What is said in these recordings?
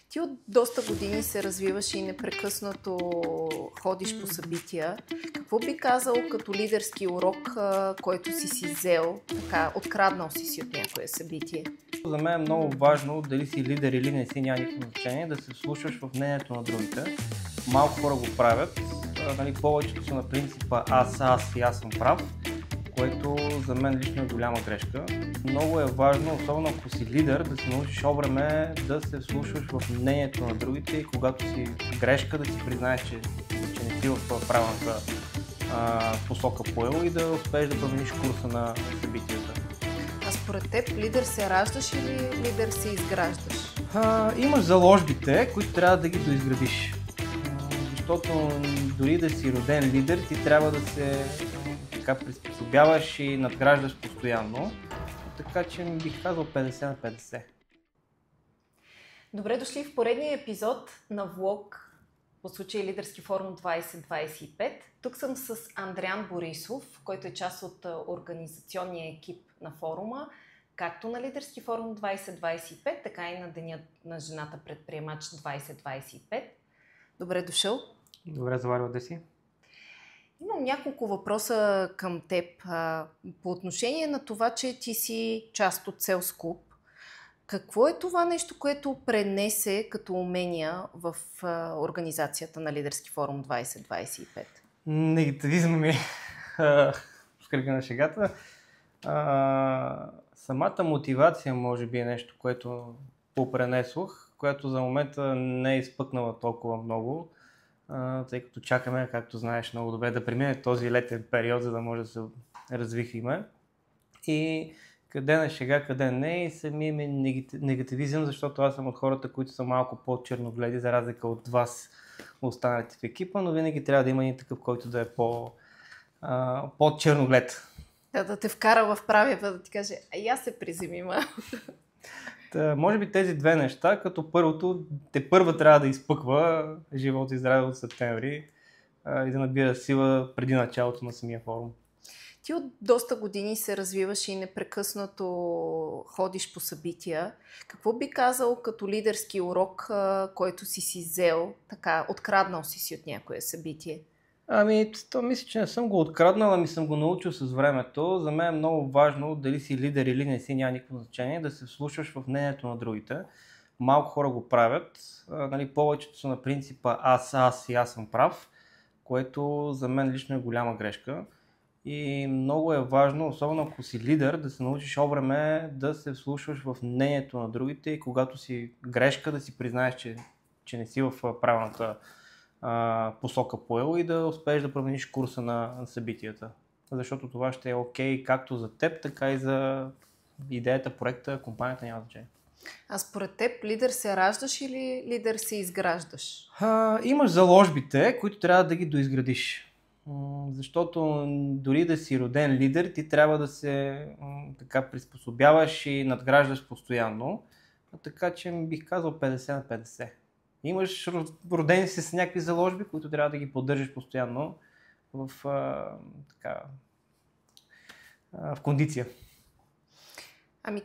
Ти от доста години се развиваш и непрекъснато ходиш по събития. Какво би казал като лидерски урок, който си взел, така, откраднал си от някое събитие? За мен е много важно дали си лидер или не си, няма никакво значение, да се вслушваш в мнението на другите. Малко хора го правят, повечето са на принципа аз и аз съм прав, което за мен лично е голяма грешка. Много е важно, особено ако си лидер, да се научиш време да се вслушваш в мнението на другите и когато си грешка да си признаеш, че не си в правилната посока поел и да успееш да промениш курса на събитията. А според теб лидер се раждаш или лидер се изграждаш? Имаш заложбите, които трябва да ги доизградиш. Защото дори да си роден лидер, ти трябва да се приспособяваш и надграждаш постоянно. Така че бих казал 50 на 50. Добре дошли в поредния епизод на влог по случай Лидерски форум 2025. Тук съм с Андриан Борисов, който е част от организационния екип на форума, както на Лидерски форум 2025, така и на Деня на жената предприемач 2025. Добре дошъл. Добре заварила да си. Имам няколко въпроса към теб по отношение на това, че ти си част от Sales Club. Какво е това нещо, което пренесе като умения в организацията на Лидерски форум 2025? Негативизъм ми в кръга на шегата. Самата мотивация може би е нещо, което попренесох, което за момента не е изпъкнала толкова много, тъй като чакаме, както знаеш много добре, да премине този летен период, за да може да се развихриме. И къде на шега, къде не, и самия ми негативизъм, защото аз съм от хората, които са малко по-черногледи, за разлика от вас, останалите в екипа, но винаги трябва да има един такъв, който да е по-черноглед. Да те вкара в правия, да ти каже, аз се приземима. Може би тези две неща, като първото, първа трябва да изпъква живот и здраве от септември и да набира сила преди началото на самия форум. Ти от доста години се развиваш и непрекъснато ходиш по събития. Какво би казал като лидерски урок, който си взел, така, откраднал си от някое събитие? То мисля, че не съм го откраднал, ами съм го научил с времето. За мен е много важно дали си лидер или не си, няма никакво значение, да се вслушваш в мнението на другите. Малко хора го правят, повечето са на принципа аз и аз съм прав, което за мен лично е голяма грешка. И много е важно, особено ако си лидер, да се научиш време да се вслушваш в мнението на другите и когато си грешка да си признаеш, че не си в правилната посока поел и да успееш да промениш курса на събитията. Защото това ще е окей както за теб, така и за идеята, проекта, компанията, няма значение. А според теб лидер се раждаш или лидер се изграждаш? Имаш заложбите, които трябва да ги доизградиш. Защото дори да си роден лидер, ти трябва да се приспособяваш и надграждаш постоянно. Така че бих казал 50 на 50. Имаш родени си с някакви заложби, които трябва да ги поддържаш постоянно в кондиция.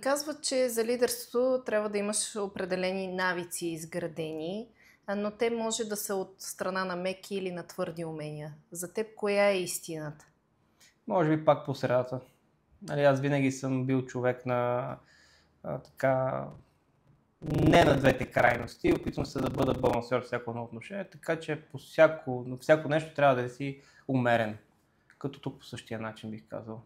Казват, че за лидерство трябва да имаш определени навици изградени, но те може да са от страна на меки или на твърди умения. За теб коя е истината? Може би пак по средата. Аз винаги съм бил човек на не на двете крайности, опитвам се да бъда балансьор в всяко едно отношение, така че по всяко нещо трябва да си умерен. Като тук по същия начин бих казал.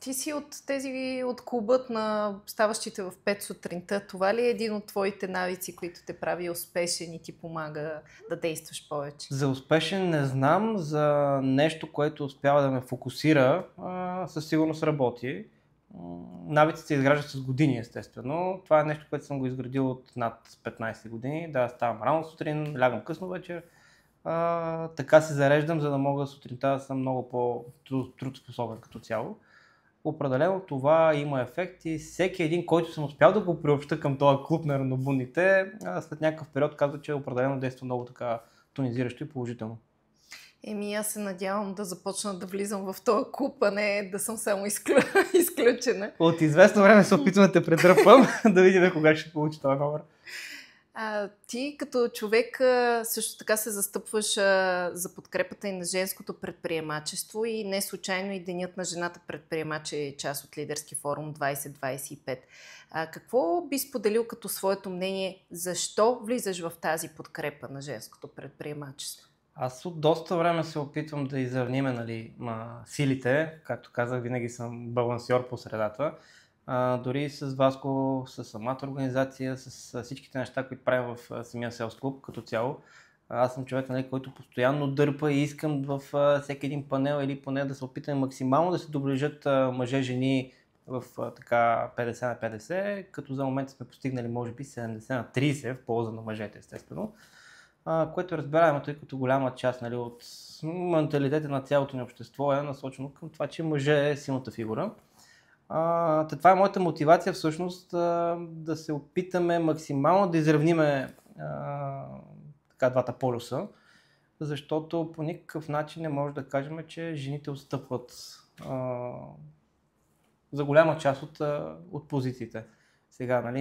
Ти си от тези от клубът на ставащите в 5 сутринта. Това ли е един от твоите навици, които те прави успешен и ти помага да действаш повече? За успешен не знам, за нещо, което успява да ме фокусира, със сигурност работи. Навиците се изграждат с години, естествено. Това е нещо, което съм го изградил от над 15 години. Да, ставам рано сутрин, лягам късно вечер. Така се зареждам, за да мога сутринта да съм много по-трудоспособен като цяло. Определено това има ефект и всеки един, който съм успял да го приобща към този клуб на ранобудните, след някакъв период казва, че определено действа много така тонизиращо и положително. Аз се надявам да започна да влизам в този клуб, а не да съм само изключена. От известно време се опитвам да те предръпвам, да видим кога ще получи този номер. Ти като човек също така се застъпваш за подкрепата и на женското предприемачество и не случайно и Денят на жената предприемач е част от Лидерски форум 2025. Какво би споделил като своето мнение, защо влизаш в тази подкрепа на женското предприемачество? Аз от доста време се опитвам да изравниме силите, както казах, винаги съм балансьор по средата. Дори с Васко, с самата организация, с всичките неща, които правим в самия селс клуб като цяло. Аз съм човек, който постоянно дърпа и искам в всеки един панел или поне да се опитаме максимално да се доближат мъже-жени в така 50 на 50, като за момента сме постигнали може би 70 на 30 в полза на мъжете, естествено. Което разбираемо, тъй като голяма част от менталитета на цялото ни общество е насочено към това, че мъже е силната фигура. Това е моята мотивация всъщност да се опитаме максимално да изравниме двата полюса, защото по никакъв начин не може да кажем, че жените отстъпват за голяма част от позициите. Сега,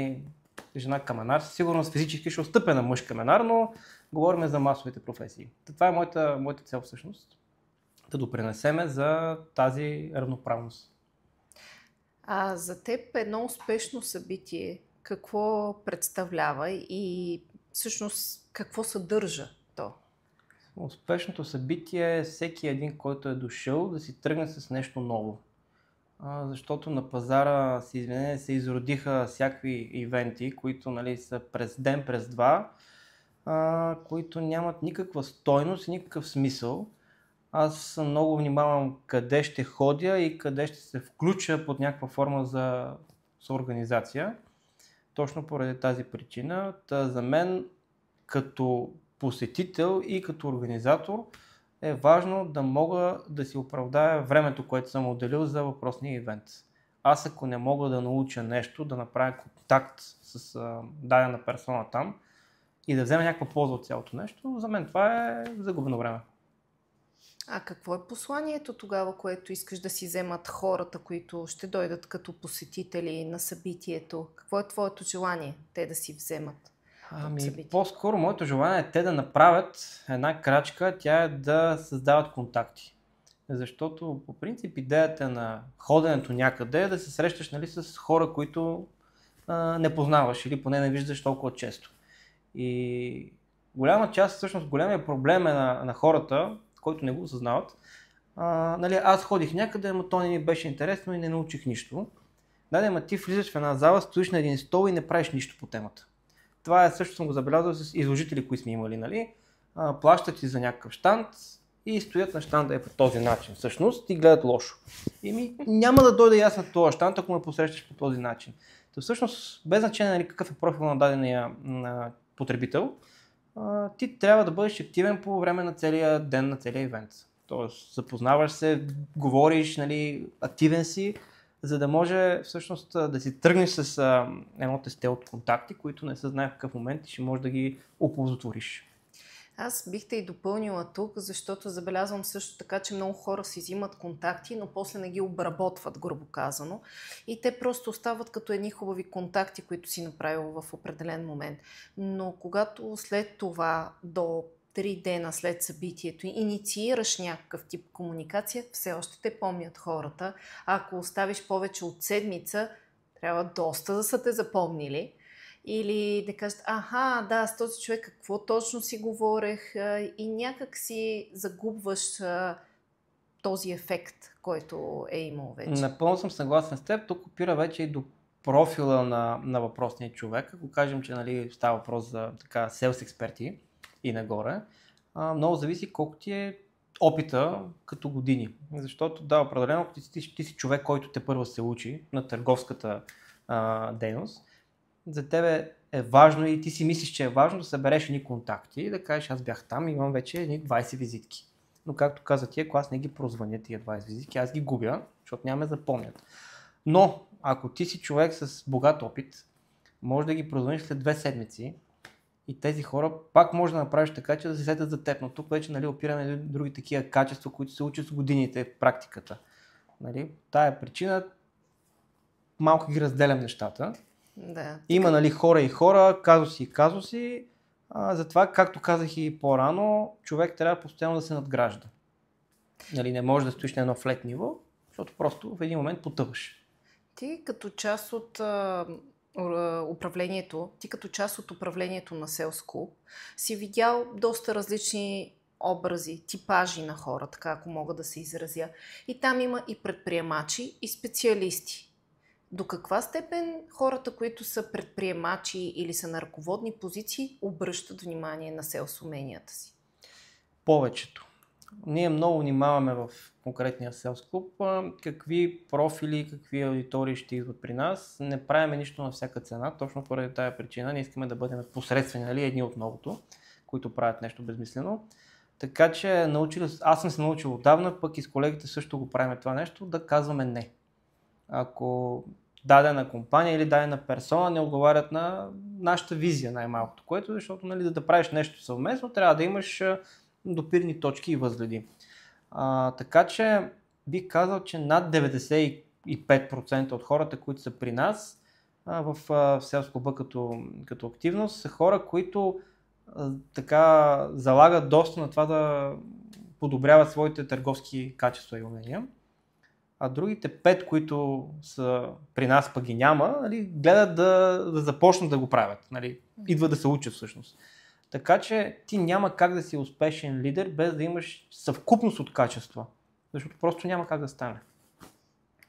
жена каменар, със сигурност физически ще отстъпя на мъж каменар, но говорим за масовите професии. Това е моята цел всъщност, да допринесеме за тази равноправност. За теб едно успешно събитие какво представлява и всъщност какво съдържа то? Успешното събитие е всеки един, който е дошъл да си тръгне с нещо ново. Защото на пазара се изродиха всякакви ивенти, които са през ден, през два, които нямат никаква стойност и никакъв смисъл. Аз много внимавам къде ще ходя и къде ще се включа под някаква форма за организация. Точно поради тази причина. За мен като посетител и като организатор е важно да мога да си оправдая времето, което съм отделил за въпросния ивент. Аз ако не мога да науча нещо, да направя контакт с дадена персона там и да взема някаква полза от цялото нещо, за мен това е загубено време. Какво е посланието тогава, което искаш да си вземат хората, които ще дойдат като посетители на събитието? Какво е твоето желание те да си вземат? По-скоро моето желание е те да направят една крачка, тя е да създават контакти. Защото по принцип идеята на ходенето някъде е да се срещаш с хора, които не познаваш или поне не виждаш толкова често. И голяма част, всъщност големия проблем е на хората, които не го осъзнават. Аз ходих някъде, но то не ми беше интересно и не научих нищо. Ти влизаш в една зала, стоиш на един стол и не правиш нищо по темата. Това също съм го забелязал с изложители, които сме имали. Плащат ти за някакъв щанд и стоят на щанда по този начин всъщност и гледат лошо. Няма да дойде ясно този щанд, ако ме посрещаш по този начин. Всъщност, без значение какъв е профил на дадения потребител, ти трябва да бъдеш активен по време на целия ден, на целия ивент. Тоест, запознаваш се, говориш, активен си, за да може всъщност да си тръгнеш с едно тесте от контакти, които не се знае в какъв момент и ще можеш да ги оползотвориш. Аз бих те и допълнила тук, защото забелязвам също така, че много хора си взимат контакти, но после не ги обработват, грубо казано. И те просто остават като едни хубави контакти, които си направил в определен момент. Но когато след това до 3 дена след събитието инициираш някакъв тип комуникация, все още те помнят хората. А ако оставиш повече от седмица, трябва доста да са те запомнили. Или да кажат, с този човек какво точно си говорех и някак си загубваш този ефект, който е имал вече. Напълно съм съгласен с теб. Тук опира вече и до профила на въпросния човек. Ако кажем, че става въпрос за селс експерти и нагоре, много зависи колко ти е опита като години. Защото определено, ако ти си човек, който те първо се учи на търговската дейност, за тебе е важно и ти си мислиш, че е важно да събереш едни контакти и да кажеш, аз бях там и имам вече едни 20 визитки. Но както каза ти, ако аз не ги прозвъня тия 20 визитки, аз ги губя, защото няма да запомнят. Но ако ти си човек с богат опит, може да ги прозвъниш след 2 седмици и тези хора пак може да направиш така, че да се сетят за теб. Но тук вече опираме до други такива качества, които се учат с годините в практиката. Тая причина малко ги разделям нещата. Да. Има, нали, хора и хора, казуси и казуси. Затова, както казах и по-рано, човек трябва постоянно да се надгражда. Нали, не може да стоиш на едно флет ниво, защото просто в един момент потъваш. Ти като част от управлението на Sales Club си видял доста различни образи, типажи на хора, така ако мога да се изразя. И там има и предприемачи, и специалисти. До каква степен хората, които са предприемачи или са на ръководни позиции, обръщат внимание на селс уменията си? Повечето. Ние много внимаваме в конкретния Sales Club какви профили, какви аудитории ще идват при нас. Не правиме нищо на всяка цена, точно поради тази причина. Не искаме да бъдем посредствени, нали, едни от многото, които правят нещо безмислено. Така че аз съм се научил отдавна, пък и с колегите също го правим това нещо, да казваме не. Ако дадена компания или дадена персона не отговарят на нашата визия най-малкото, което защото, нали, да правиш нещо съвместно, трябва да имаш допирни точки и възгледи. Така че бих казал, че над 95% от хората, които са при нас в Sales Club като активност, са хора, които така залагат доста на това да подобряват своите търговски качества и умения. А другите 5, които са при нас пък ги няма, нали, гледат да започнат да го правят. Нали, идват да се учат всъщност. Така че ти няма как да си успешен лидер без да имаш съвкупност от качества, защото просто няма как да стане.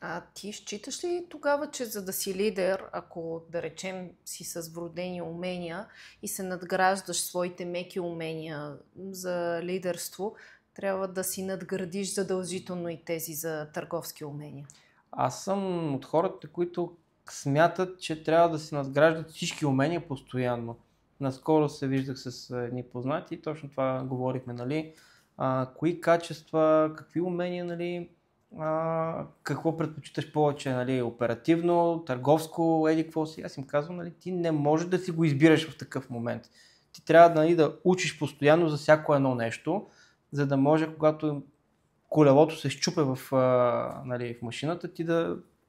А ти считаш ли тогава, че за да си лидер, ако да речем си с вродени умения и се надграждаш своите меки умения за лидерство, трябва да си надградиш задължително и тези за търговски умения? Аз съм от хората, които смятат, че трябва да се надграждат всички умения постоянно. Наскоро се виждах с едни познати и точно това говорихме, нали, кои качества, какви умения, нали, какво предпочиташ повече, нали, оперативно, търговско, какво си. Аз им казвам, нали, ти не можеш да си го избираш в такъв момент. Ти трябва, нали, да учиш постоянно за всяко едно нещо, за да може, когато колелото се счупе нали, в машината, ти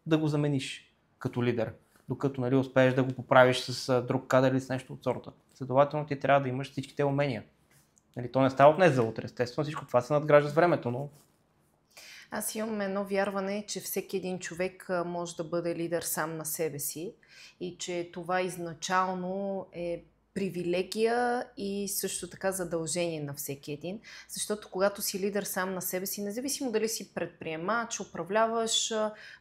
да го замениш като лидер, докато, нали, успееш да го поправиш с друг кадър или с нещо от сорта. Следователно ти трябва да имаш всичките умения. Нали, то не става от днес за утре, естествено всичко това се надгражда с времето, но... Аз имам едно вярване, че всеки един човек може да бъде лидер сам на себе си и че това изначално е привилегия и също така задължение на всеки един, защото когато си лидер сам на себе си, независимо дали си предприемач, управляваш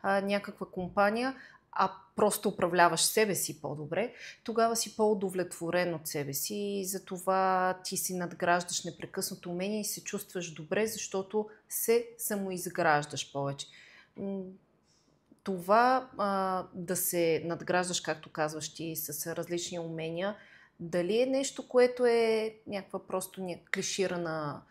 някаква компания, а просто управляваш себе си по-добре, тогава си по-удовлетворен от себе си и затова ти си надграждаш непрекъснато умение и се чувстваш добре, защото се самоизграждаш повече. Това да се надграждаш, както казваш ти, с различни умения, дали е нещо, което е някаква просто клиширана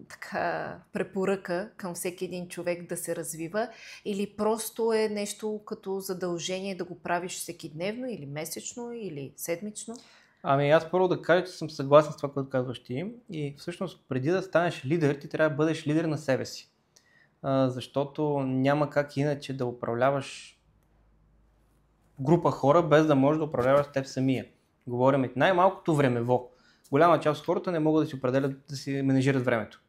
така препоръка към всеки един човек да се развива, или просто е нещо като задължение да го правиш всекидневно или месечно или седмично? Ами аз първо да кажа, че съм съгласен с това, което казваш ти, и всъщност преди да станеш лидер, ти трябва да бъдеш лидер на себе си. Защото няма как иначе да управляваш група хора, без да можеш да управляваш теб самия. Говорим най-малкото времево. Голяма част от хората не могат да си определят, да си менежират времето.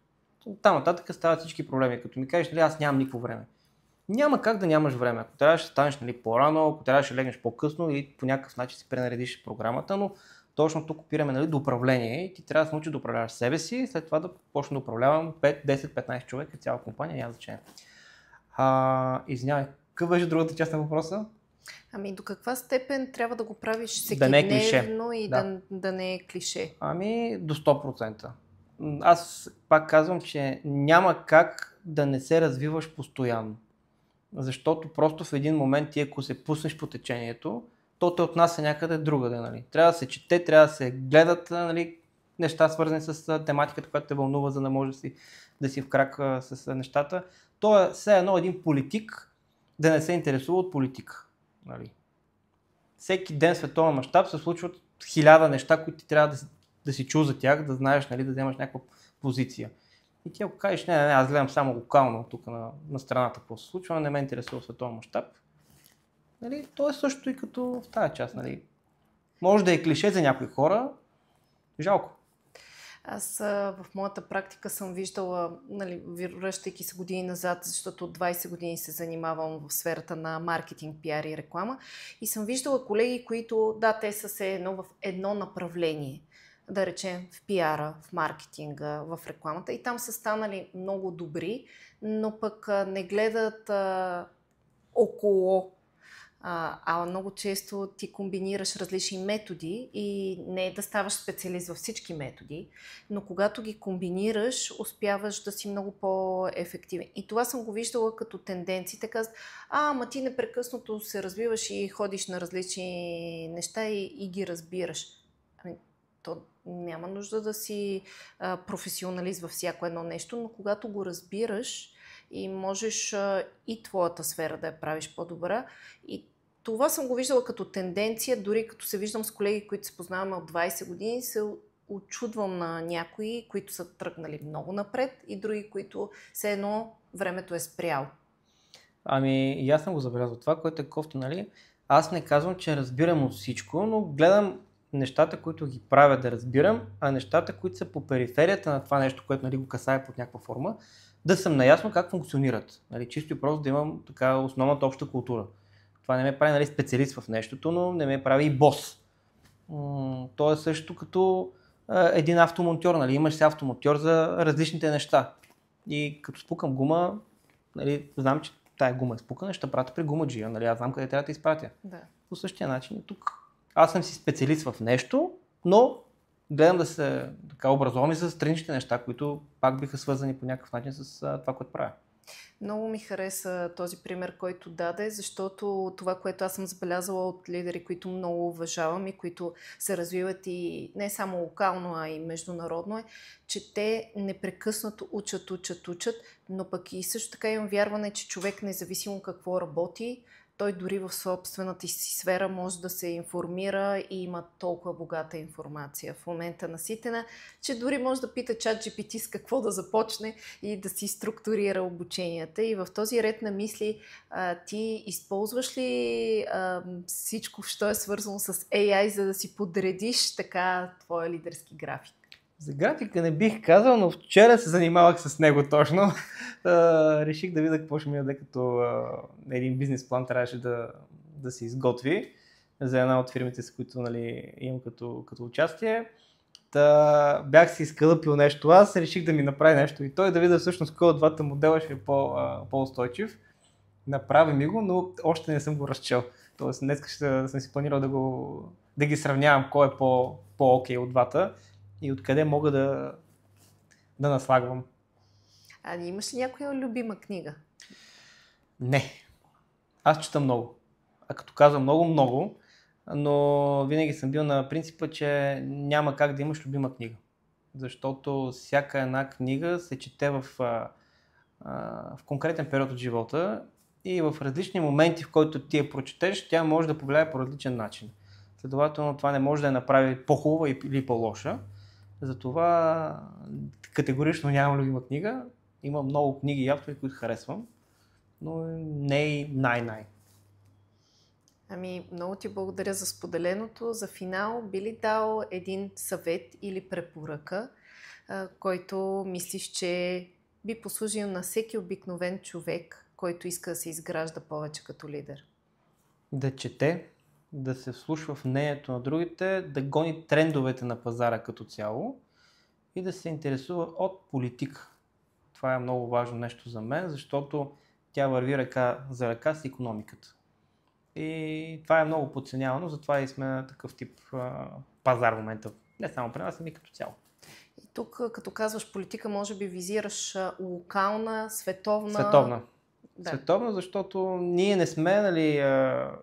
Там нататък стават всички проблеми. Като ми кажеш, нали, аз нямам никакво време. Няма как да нямаш време. Ако трябваше да станеш, нали, по-рано, ако трябваше да легнеш по-късно и по някакъв начин си пренаредиш програмата, но точно тук опираме, нали, до управление и ти трябва да се научиш да управляваш себе си и след това да почне да управлявам 5, 10, 15 човека, цяла компания, няма значение. Извинявай, какъв беше другата част на въпроса? Ами до каква степен трябва да го правиш всекидневно и да не е клише? Ами до 100%. Аз пак казвам, че няма как да не се развиваш постоянно. Защото просто в един момент ти, ако се пуснеш по течението, то те отнася някъде другаде. Нали. Трябва да се чете, трябва да се гледат, нали, неща свързани с тематиката, която те вълнува, за да може да си в крак с нещата. То е все едно един политик да не се интересува от политика. Нали. Всеки ден в световен мащаб се случват 1000 неща, които ти трябва да си чул за тях, да знаеш, нали, да вземаш някаква позиция. И ти ако кажеш, не, аз гледам само локално тук на страната какво се случва, не ме интересува в световен мащаб, Нали, то е също и като в тази част. Нали. Може да е клише за някои хора, жалко. Аз в моята практика съм виждала, нали, връщайки се години назад, защото от 20 години се занимавам в сферата на маркетинг, пиар и реклама, и съм виждала колеги, които, да, те са се едно в едно направление, да речем в пиара, в маркетинга, в рекламата, и там са станали много добри, но пък не гледат около. Много често ти комбинираш различни методи и не е да ставаш специалист във всички методи, но когато ги комбинираш, успяваш да си много по-ефективен. И това съм го виждала като тенденции. Те казват, ама ти непрекъснато се развиваш и ходиш на различни неща и ги разбираш. То няма нужда да си професионалист във всяко едно нещо, но когато го разбираш и можеш и твоята сфера да я правиш по-добра, и това съм го виждала като тенденция, дори като се виждам с колеги, които се познаваме от 20 години, се очудвам на някои, които са тръгнали много напред, и други, които все едно времето е спряло. И аз съм го забелязал. Това, което е кофти, нали? Аз не казвам, че разбирам от всичко, но гледам нещата, които ги правят да разбирам, а нещата, които са по периферията на това нещо, което, нали, го касае под някаква форма, да съм наясно как функционират. Нали? Чисто и просто да имам така основната обща култура. Това не ме прави, нали, специалист в нещото, но не ме прави и бос. То е също като един автомонтьор. Нали? Имаш си автомонтьор за различните неща. И като спукам гума, нали, знам, че тая гума е спукана, ще пратя при гумаджия. Нали? Аз знам къде трябва да изпратя. Да. По същия начин и тук. Аз съм си специалист в нещо, но гледам да се така образувам и за страничните неща, които пак биха свързани по някакъв начин с това, което правя. Много ми хареса този пример, който даде, защото това, което аз съм забелязала от лидери, които много уважавам и които се развиват и не само локално, а и международно, е, че те непрекъснато учат, но пък и също така имам вярване, че човек, независимо какво работи, той дори в собствената си сфера може да се информира и има толкова богата информация в момента наситена, че дори може да пита ChatGPT с какво да започне и да си структурира обученията. И в този ред на мисли ти използваш ли всичко, що е свързано с AI, за да си подредиш така твоя лидерски график? За графика не бих казал, но вчера се занимавах с него точно. Реших да видя какво ще ми даде, като един бизнес план трябваше да се изготви за една от фирмите, с които, нали, имам като участие. Бях си изкълъпил нещо аз, реших да ми направи нещо и той, да видя всъщност кой от двата модела ще е по-устойчив. Направи ми го, но още не съм го разчел. Тоест днес ще съм си планирал да ги сравнявам кой е по-окей от двата и откъде мога да наслагвам. Имаш ли някоя любима книга? Не. Аз чета много. А като казвам много, но винаги съм бил на принципа, че няма как да имаш любима книга. Защото всяка една книга се чете в конкретен период от живота и в различни моменти, в които ти я прочетеш, тя може да повлияе по различен начин. Следователно това не може да я направи по-хубава или по-лоша. Затова категорично нямам любима книга. Има много книги и автори, които харесвам, но не и най-най. Много ти благодаря за споделеното. За финал, би ли дал един съвет или препоръка, който мислиш, че би послужил на всеки обикновен човек, който иска да се изгражда повече като лидер? Да чете, да се вслушва в мнението на другите, да гони трендовете на пазара като цяло и да се интересува от политика. Това е много важно нещо за мен, защото тя върви ръка за ръка с икономиката. И това е много подценявано, затова и сме на такъв тип пазар в момента. Не само при нас, ами като цяло. И тук, като казваш политика, може би визираш локална, световна... Да. Световна, защото ние не сме, нали,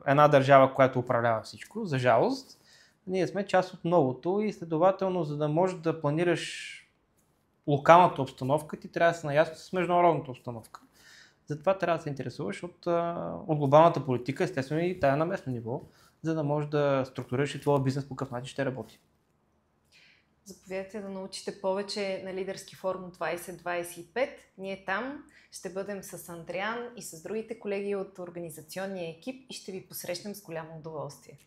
една държава, която управлява всичко, за жалост. Ние сме част от многото и следователно, за да можеш да планираш локалната обстановка, ти трябва да се наясно с международната обстановка. Затова трябва да се интересуваш от глобалната политика, естествено и тая на местно ниво, за да можеш да структурираш и твоя бизнес по какъв начин ще работи. Заповядайте да научите повече на Лидерски форум 2025. Ние там ще бъдем с Андриан и с другите колеги от организационния екип и ще ви посрещнем с голямо удоволствие.